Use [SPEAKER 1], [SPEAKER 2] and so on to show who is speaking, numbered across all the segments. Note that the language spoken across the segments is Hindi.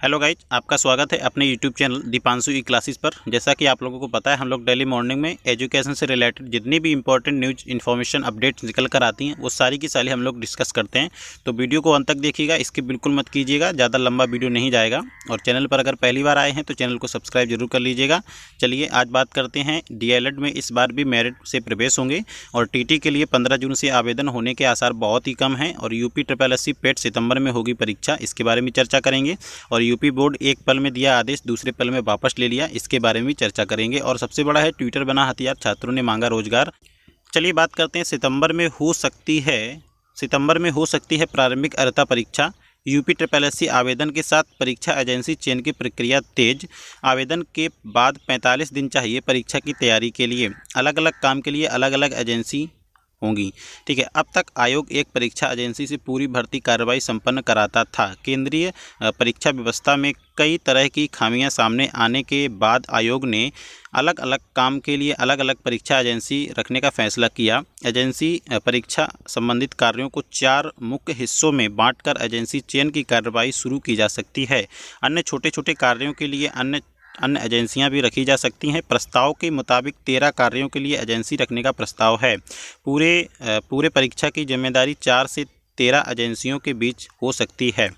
[SPEAKER 1] हेलो गाइज, आपका स्वागत है अपने यूट्यूब चैनल दीपांशु ई क्लासेस पर। जैसा कि आप लोगों को पता है, हम लोग डेली मॉर्निंग में एजुकेशन से रिलेटेड जितनी भी इंपॉर्टेंट न्यूज़ इन्फॉर्मेशन अपडेट्स निकल कर आती हैं वो सारी की सारी हम लोग डिस्कस करते हैं। तो वीडियो को अंत तक देखिएगा, इसकी बिल्कुल मत कीजिएगा, ज़्यादा लंबा वीडियो नहीं जाएगा। और चैनल पर अगर पहली बार आए हैं तो चैनल को सब्सक्राइब जरूर कर लीजिएगा। चलिए आज बात करते हैं, DLED में इस बार भी मेरिट से प्रवेश होंगे और TT के लिए 15 जून से आवेदन होने के आसार बहुत ही कम हैं। और UPSSC पेट सितंबर में होगी परीक्षा, इसके बारे में चर्चा करेंगे। और यूपी बोर्ड एक पल में दिया आदेश, दूसरे पल में वापस ले लिया, इसके बारे में चर्चा करेंगे। और सबसे बड़ा है, ट्विटर बना हथियार, छात्रों ने मांगा रोजगार। चलिए बात करते हैं, सितंबर में हो सकती है प्रारंभिक अर्हता परीक्षा। UPSSC आवेदन के साथ परीक्षा एजेंसी चयन की प्रक्रिया तेज। आवेदन के बाद 45 दिन चाहिए परीक्षा की तैयारी के लिए। अलग अलग काम के लिए अलग अलग एजेंसी होंगी। ठीक है, अब तक आयोग एक परीक्षा एजेंसी से पूरी भर्ती कार्रवाई संपन्न कराता था। केंद्रीय परीक्षा व्यवस्था में कई तरह की खामियां सामने आने के बाद आयोग ने अलग अलग काम के लिए अलग अलग परीक्षा एजेंसी रखने का फैसला किया। एजेंसी परीक्षा संबंधित कार्यों को 4 मुख्य हिस्सों में बांटकर एजेंसी चयन की कार्रवाई शुरू की जा सकती है। अन्य छोटे छोटे कार्यों के लिए अन्य एजेंसियां भी रखी जा सकती हैं। प्रस्ताव के मुताबिक 13 कार्यों के लिए एजेंसी रखने का प्रस्ताव है। पूरे परीक्षा की जिम्मेदारी 4 से 13 एजेंसियों के बीच हो सकती है।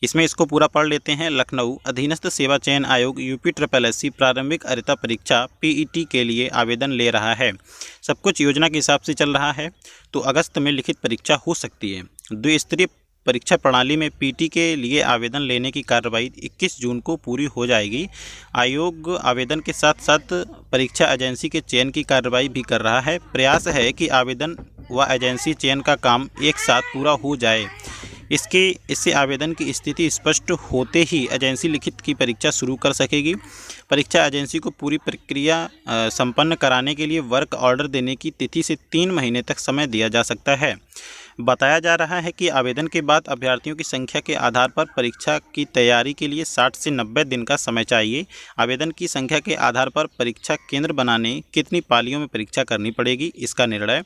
[SPEAKER 1] इसमें इसको पूरा पढ़ लेते हैं। लखनऊ अधीनस्थ सेवा चयन आयोग UPSSC प्रारंभिक अर्हता परीक्षा PET के लिए आवेदन ले रहा है। सब कुछ योजना के हिसाब से चल रहा है तो अगस्त में लिखित परीक्षा हो सकती है। द्विस्तरीय परीक्षा प्रणाली में PT के लिए आवेदन लेने की कार्रवाई 21 जून को पूरी हो जाएगी। आयोग आवेदन के साथ साथ परीक्षा एजेंसी के चयन की कार्रवाई भी कर रहा है। प्रयास है कि आवेदन व एजेंसी चयन का काम एक साथ पूरा हो जाए। इससे आवेदन की स्थिति स्पष्ट होते ही एजेंसी लिखित की परीक्षा शुरू कर सकेगी। परीक्षा एजेंसी को पूरी प्रक्रिया संपन्न कराने के लिए वर्क ऑर्डर देने की तिथि से 3 महीने तक समय दिया जा सकता है। बताया जा रहा है कि आवेदन के बाद अभ्यर्थियों की संख्या के आधार पर परीक्षा की तैयारी के लिए 60 से 90 दिन का समय चाहिए। आवेदन की संख्या के आधार पर परीक्षा केंद्र बनाने, कितनी पालियों में परीक्षा करनी पड़ेगी, इसका निर्णय।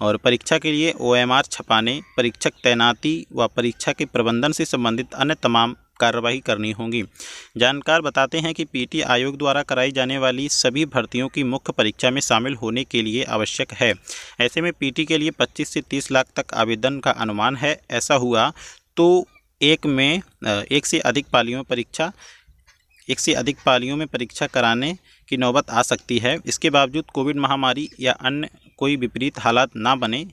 [SPEAKER 1] और परीक्षा के लिए OMR छपाने, परीक्षक तैनाती व परीक्षा के प्रबंधन से संबंधित अन्य तमाम कार्रवाई करनी होगी। जानकार बताते हैं कि PT आयोग द्वारा कराई जाने वाली सभी भर्तियों की मुख्य परीक्षा में शामिल होने के लिए आवश्यक है। ऐसे में PT के लिए 25 से 30 लाख तक आवेदन का अनुमान है। ऐसा हुआ तो एक से अधिक पालियों में परीक्षा कराने की नौबत आ सकती है। इसके बावजूद कोविड महामारी या अन्य कोई विपरीत हालात ना बने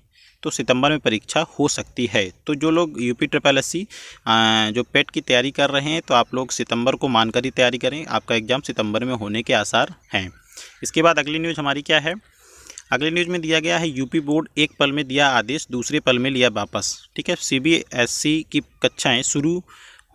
[SPEAKER 1] तो सितंबर में परीक्षा हो सकती है। तो जो लोग UPSSC जो पेट की तैयारी कर रहे हैं तो आप लोग सितंबर को मानकर ही तैयारी करें, आपका एग्ज़ाम सितंबर में होने के आसार हैं। इसके बाद अगली न्यूज़ हमारी क्या है? अगली न्यूज़ में दिया गया है, यूपी बोर्ड एक पल में दिया आदेश, दूसरे पल में लिया वापस। ठीक है, CBSE की कक्षाएँ शुरू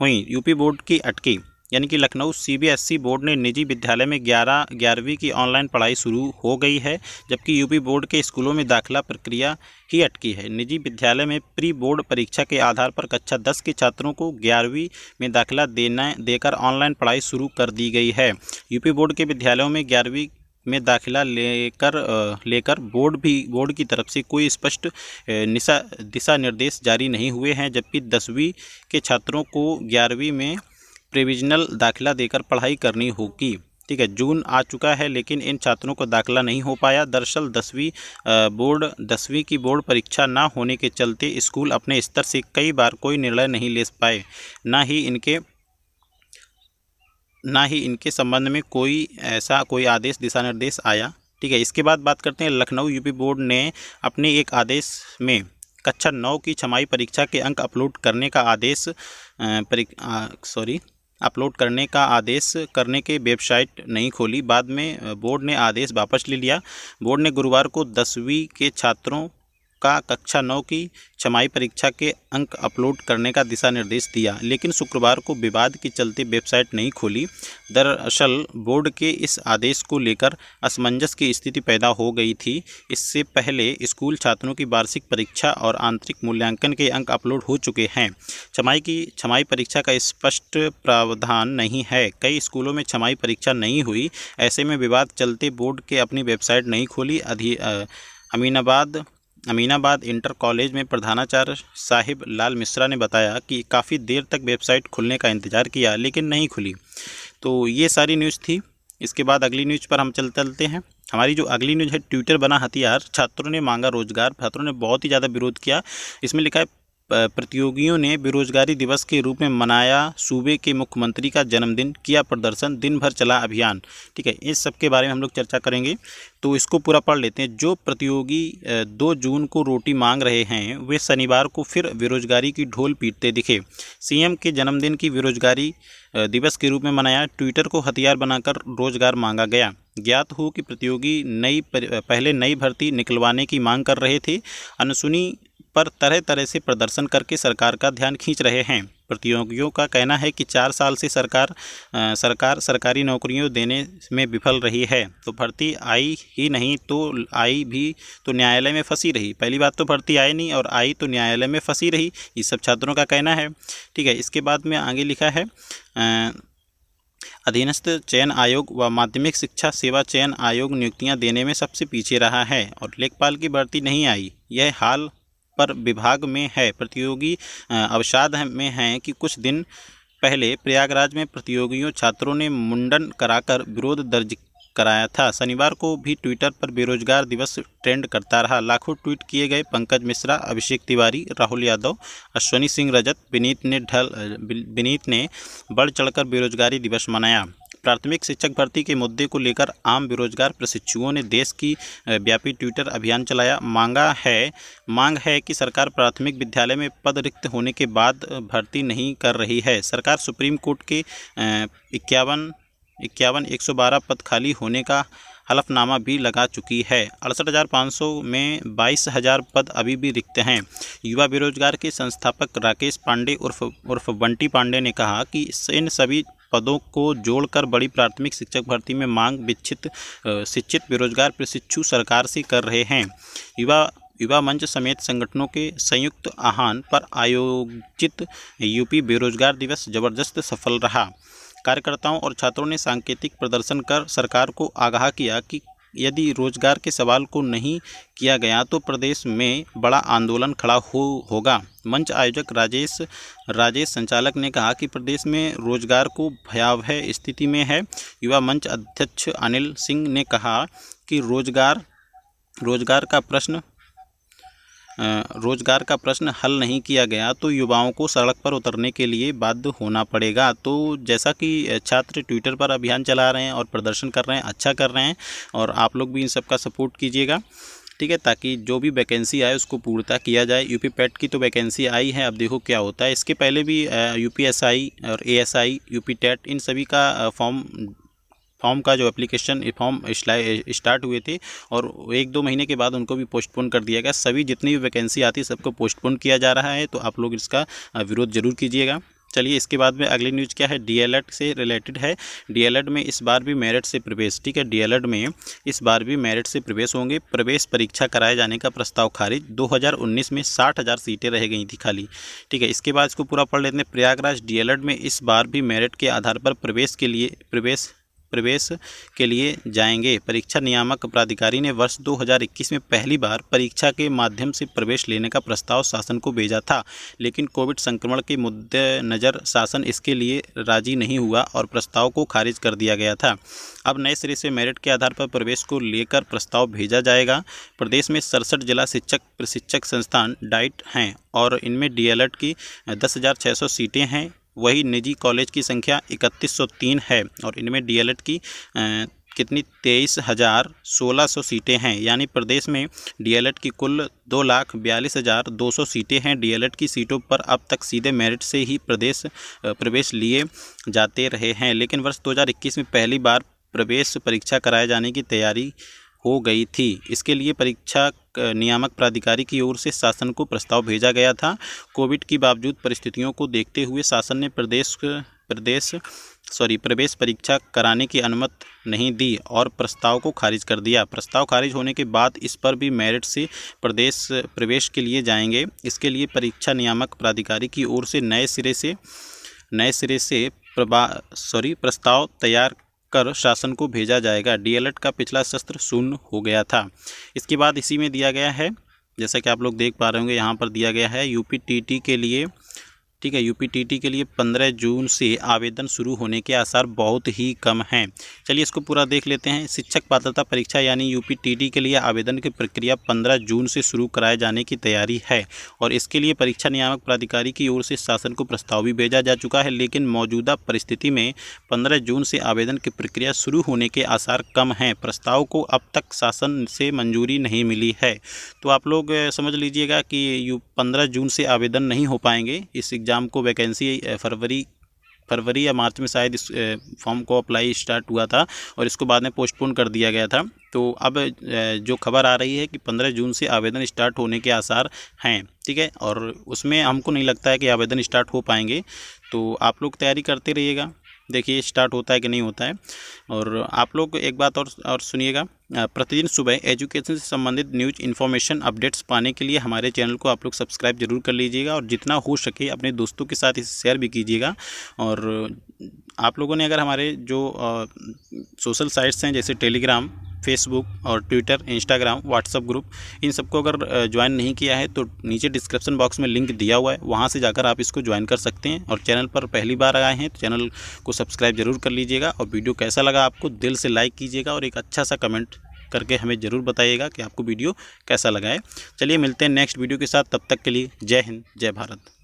[SPEAKER 1] हुई, यूपी बोर्ड की अटकी। यानी कि लखनऊ CBSE बोर्ड ने निजी विद्यालय में 11वीं की ऑनलाइन पढ़ाई शुरू हो गई है, जबकि यूपी बोर्ड के स्कूलों में दाखिला प्रक्रिया ही अटकी है। निजी विद्यालय में प्री बोर्ड परीक्षा के आधार पर कक्षा 10 के छात्रों को 11वीं में दाखिला देकर ऑनलाइन पढ़ाई शुरू कर दी गई है। यूपी बोर्ड के विद्यालयों में 11वीं में दाखिला लेकर बोर्ड की तरफ से कोई स्पष्ट दिशा निर्देश जारी नहीं हुए हैं, जबकि 10वीं के छात्रों को 11वीं में प्रोविजनल दाखिला देकर पढ़ाई करनी होगी। ठीक है, जून आ चुका है लेकिन इन छात्रों को दाखिला नहीं हो पाया। दरअसल 10वीं की बोर्ड परीक्षा ना होने के चलते स्कूल अपने स्तर से कई बार कोई निर्णय नहीं ले पाए, ना ही इनके संबंध में कोई आदेश दिशा निर्देश आया। ठीक है, इसके बाद बात करते हैं, लखनऊ यूपी बोर्ड ने अपने एक आदेश में कक्षा 9 की छमाही परीक्षा के अंक अपलोड करने के वेबसाइट नहीं खोली। बाद में बोर्ड ने आदेश वापस ले लिया। बोर्ड ने गुरुवार को 10वीं के छात्रों का कक्षा 9 की छमाही परीक्षा के अंक अपलोड करने का दिशा निर्देश दिया, लेकिन शुक्रवार को विवाद के चलते वेबसाइट नहीं खोली। दरअसल बोर्ड के इस आदेश को लेकर असमंजस की स्थिति पैदा हो गई थी। इससे पहले स्कूल छात्रों की वार्षिक परीक्षा और आंतरिक मूल्यांकन के अंक अपलोड हो चुके हैं। छमाही परीक्षा का स्पष्ट प्रावधान नहीं है। कई स्कूलों में छमाही परीक्षा नहीं हुई। ऐसे में विवाद चलते बोर्ड के अपनी वेबसाइट नहीं खोली। अमीनाबाद इंटर कॉलेज में प्रधानाचार्य साहिब लाल मिश्रा ने बताया कि काफ़ी देर तक वेबसाइट खुलने का इंतज़ार किया लेकिन नहीं खुली। तो ये सारी न्यूज़ थी। इसके बाद अगली न्यूज़ पर हम चलते हैं। हमारी जो अगली न्यूज़ है, ट्विटर बना हथियार, छात्रों ने मांगा रोजगार। छात्रों ने बहुत ही ज़्यादा विरोध किया। इसमें लिखा है प्रतियोगियों ने बेरोजगारी दिवस के रूप में मनाया सूबे के मुख्यमंत्री का जन्मदिन, किया प्रदर्शन, दिन भर चला अभियान। ठीक है, इस सब के बारे में हम लोग चर्चा करेंगे, तो इसको पूरा पढ़ लेते हैं। जो प्रतियोगी 2 जून को रोटी मांग रहे हैं वे शनिवार को फिर बेरोजगारी की ढोल पीटते दिखे। सीएम के जन्मदिन की बेरोजगारी दिवस के रूप में मनाया। ट्विटर को हथियार बनाकर रोजगार मांगा गया। ज्ञात हो कि प्रतियोगी पहले नई भर्ती निकलवाने की मांग कर रहे थे। अनसुनी पर तरह तरह से प्रदर्शन करके सरकार का ध्यान खींच रहे हैं। प्रतियोगियों का कहना है कि 4 साल से सरकार सरकारी नौकरियों देने में विफल रही है। तो भर्ती आई ही नहीं तो आई भी तो न्यायालय में फंसी रही। पहली बात तो भर्ती आई नहीं और आई तो न्यायालय में फंसी रही, ये सब छात्रों का कहना है। ठीक है, इसके बाद में आगे लिखा है अधीनस्थ चयन आयोग व माध्यमिक शिक्षा सेवा चयन आयोग नियुक्तियां देने में सबसे पीछे रहा है और लेखपाल की भर्ती नहीं आई। यह हाल पर विभाग में है। प्रतियोगी अवसाद में हैं कि कुछ दिन पहले प्रयागराज में प्रतियोगियों छात्रों ने मुंडन कराकर विरोध दर्ज कराया था। शनिवार को भी ट्विटर पर बेरोजगार दिवस ट्रेंड करता रहा। लाखों ट्वीट किए गए। पंकज मिश्रा, अभिषेक तिवारी, राहुल यादव, अश्वनी सिंह रजत, विनीत ने बढ़ चढ़कर बेरोजगारी दिवस मनाया। प्राथमिक शिक्षक भर्ती के मुद्दे को लेकर आम बेरोजगार प्रशिक्षुओं ने देश की व्यापी ट्विटर अभियान चलाया। मांग है कि सरकार प्राथमिक विद्यालय में पद रिक्त होने के बाद भर्ती नहीं कर रही है। सरकार सुप्रीम कोर्ट के 51 112 पद खाली होने का हलफनामा भी लगा चुकी है। 68,500 में 22,000 पद अभी भी रिक्त हैं। युवा बेरोजगार के संस्थापक राकेश पांडे उर्फ बंटी पांडे ने कहा कि इन सभी पदों को जोड़कर बड़ी प्राथमिक शिक्षक भर्ती में मांग शिक्षित बेरोजगार प्रशिक्षु सरकार से कर रहे हैं। युवा मंच समेत संगठनों के संयुक्त आह्वान पर आयोजित यूपी बेरोजगार दिवस जबरदस्त सफल रहा। कार्यकर्ताओं और छात्रों ने सांकेतिक प्रदर्शन कर सरकार को आगाह किया कि यदि रोजगार के सवाल को नहीं किया गया तो प्रदेश में बड़ा आंदोलन खड़ा होगा। मंच आयोजक राजेश संचालक ने कहा कि प्रदेश में रोजगार को भयावह स्थिति में है। युवा मंच अध्यक्ष अनिल सिंह ने कहा कि रोजगार का प्रश्न हल नहीं किया गया तो युवाओं को सड़क पर उतरने के लिए बाध्य होना पड़ेगा। तो जैसा कि छात्र ट्विटर पर अभियान चला रहे हैं और प्रदर्शन कर रहे हैं, अच्छा कर रहे हैं, और आप लोग भी इन सब का सपोर्ट कीजिएगा। ठीक है, ताकि जो भी वैकेंसी आए उसको पूर्णता किया जाए। यूपी पैट की तो वैकेंसी आई है, अब देखो क्या होता है। इसके पहले भी यूपीएसआई और एएसआई, यूपी टेट, इन सभी का फॉर्म का जो एप्लीकेशन फॉर्म स्टार्ट हुए थे और 1-2 महीने के बाद उनको भी पोस्टपोन कर दिया गया। सभी जितनी भी वैकेंसी आती है सबको पोस्टपोन किया जा रहा है, तो आप लोग इसका विरोध जरूर कीजिएगा। चलिए, इसके बाद में अगली न्यूज़ क्या है, डीएलएड से रिलेटेड है। डीएलएड में इस बार भी मेरिट से प्रवेश। ठीक है, डीएलएड में इस बार भी मेरिट से प्रवेश होंगे। प्रवेश परीक्षा कराए जाने का प्रस्ताव खारिज। 2019 में 60,000 सीटें रह गई थी खाली। ठीक है, इसके बाद इसको पूरा पढ़ लेते हैं। प्रयागराज डीएलएड में इस बार भी मेरिट के आधार पर प्रवेश के लिए जाएंगे। परीक्षा नियामक प्राधिकारी ने वर्ष 2021 में पहली बार परीक्षा के माध्यम से प्रवेश लेने का प्रस्ताव शासन को भेजा था, लेकिन कोविड संक्रमण के मद्देनजर शासन इसके लिए राजी नहीं हुआ और प्रस्ताव को खारिज कर दिया गया था। अब नए सिरे से मेरिट के आधार पर प्रवेश को लेकर प्रस्ताव भेजा जाएगा। प्रदेश में 67 जिला शिक्षक प्रशिक्षक संस्थान डाइट हैं और इनमें डीएलएड की 10,600 सीटें हैं। वही निजी कॉलेज की संख्या 3103 है और इनमें डीएलएड की कितनी 23,1600 सीटें हैं। यानी प्रदेश में डीएलएड की कुल 2,42,200 सीटें हैं। डीएलएड की सीटों पर अब तक सीधे मेरिट से ही प्रवेश लिए जाते रहे हैं, लेकिन वर्ष 2021 में पहली बार प्रवेश परीक्षा कराए जाने की तैयारी हो गई थी। इसके लिए परीक्षा नियामक प्राधिकारी की ओर से शासन को प्रस्ताव भेजा गया था। कोविड की बावजूद परिस्थितियों को देखते हुए शासन ने प्रवेश परीक्षा कराने की अनुमति नहीं दी और प्रस्ताव को खारिज कर दिया। प्रस्ताव खारिज होने के बाद इस पर भी मेरिट से प्रवेश के लिए जाएंगे। इसके लिए परीक्षा नियामक प्राधिकारी की ओर से नए सिरे से प्रस्ताव तैयार कर शासन को भेजा जाएगा। डीएलएड का पिछला सत्र शून्य हो गया था। इसके बाद इसी में दिया गया है जैसा कि आप लोग देख पा रहे होंगे यहाँ पर दिया गया है यूपीटीटी के लिए, ठीक है, यूपीटीटी के लिए 15 जून से आवेदन शुरू होने के आसार बहुत ही कम हैं। चलिए इसको पूरा देख लेते हैं। शिक्षक पात्रता परीक्षा यानी यूपीटीटी के लिए आवेदन की प्रक्रिया 15 जून से शुरू कराए जाने की तैयारी है और इसके लिए परीक्षा नियामक प्राधिकारी की ओर से शासन को प्रस्ताव भी भेजा जा चुका है, लेकिन मौजूदा परिस्थिति में 15 जून से आवेदन की प्रक्रिया शुरू होने के आसार कम हैं। प्रस्ताव को अब तक शासन से मंजूरी नहीं मिली है। तो आप लोग समझ लीजिएगा कि 15 जून से आवेदन नहीं हो पाएंगे। इस एग्ज़ाम को वैकेंसी फरवरी या मार्च में शायद इस फॉर्म को अप्लाई स्टार्ट हुआ था और इसको बाद में पोस्टपोन कर दिया गया था। तो अब जो खबर आ रही है कि 15 जून से आवेदन स्टार्ट होने के आसार हैं, ठीक है, और उसमें हमको नहीं लगता है कि आवेदन स्टार्ट हो पाएंगे। तो आप लोग तैयारी करते रहिएगा, देखिए स्टार्ट होता है कि नहीं होता है। और आप लोग एक बात और सुनिएगा, प्रतिदिन सुबह एजुकेशन से संबंधित न्यूज़ इन्फॉर्मेशन अपडेट्स पाने के लिए हमारे चैनल को आप लोग सब्सक्राइब जरूर कर लीजिएगा और जितना हो सके अपने दोस्तों के साथ इसे शेयर भी कीजिएगा। और आप लोगों ने अगर हमारे जो सोशल साइट्स हैं जैसे टेलीग्राम, फेसबुक और ट्विटर, इंस्टाग्राम, व्हाट्सअप ग्रुप, इन सबको अगर ज्वाइन नहीं किया है तो नीचे डिस्क्रिप्शन बॉक्स में लिंक दिया हुआ है, वहां से जाकर आप इसको ज्वाइन कर सकते हैं। और चैनल पर पहली बार आए हैं तो चैनल को सब्सक्राइब जरूर कर लीजिएगा और वीडियो कैसा लगा आपको दिल से लाइक कीजिएगा और एक अच्छा सा कमेंट करके हमें ज़रूर बताइएगा कि आपको वीडियो कैसा लगा है। चलिए मिलते हैं नेक्स्ट वीडियो के साथ, तब तक के लिए जय हिंद, जय भारत।